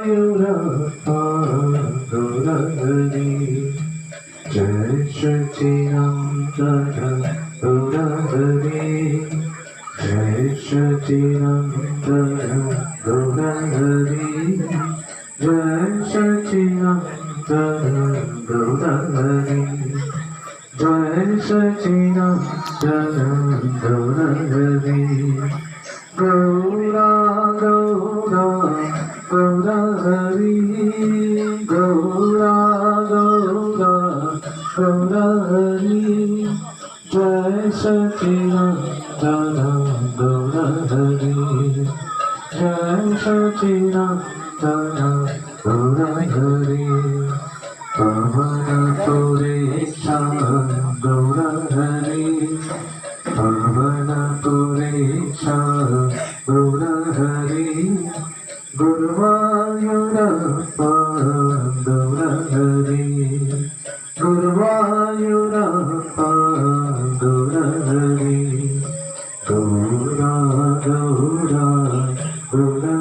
Guruvayurappa Jai Sachidananda Gurahari Jai Sachidananda Gurahari Jai Sachidananda Gurahari Jai Sachidananda Gurahari Gaura Gaura Gaura Hari Gaura Gaura Gaura Hari Jai Sachidananda Gaura Hari Jai Sachidananda Gaura Hari Pavana Puresha Gaura Hari Pavana Puresha Gaura Hari Guruvayurappa Gaura Hari Guruvayurappa Gaura Hari Gaura Gaura Gaura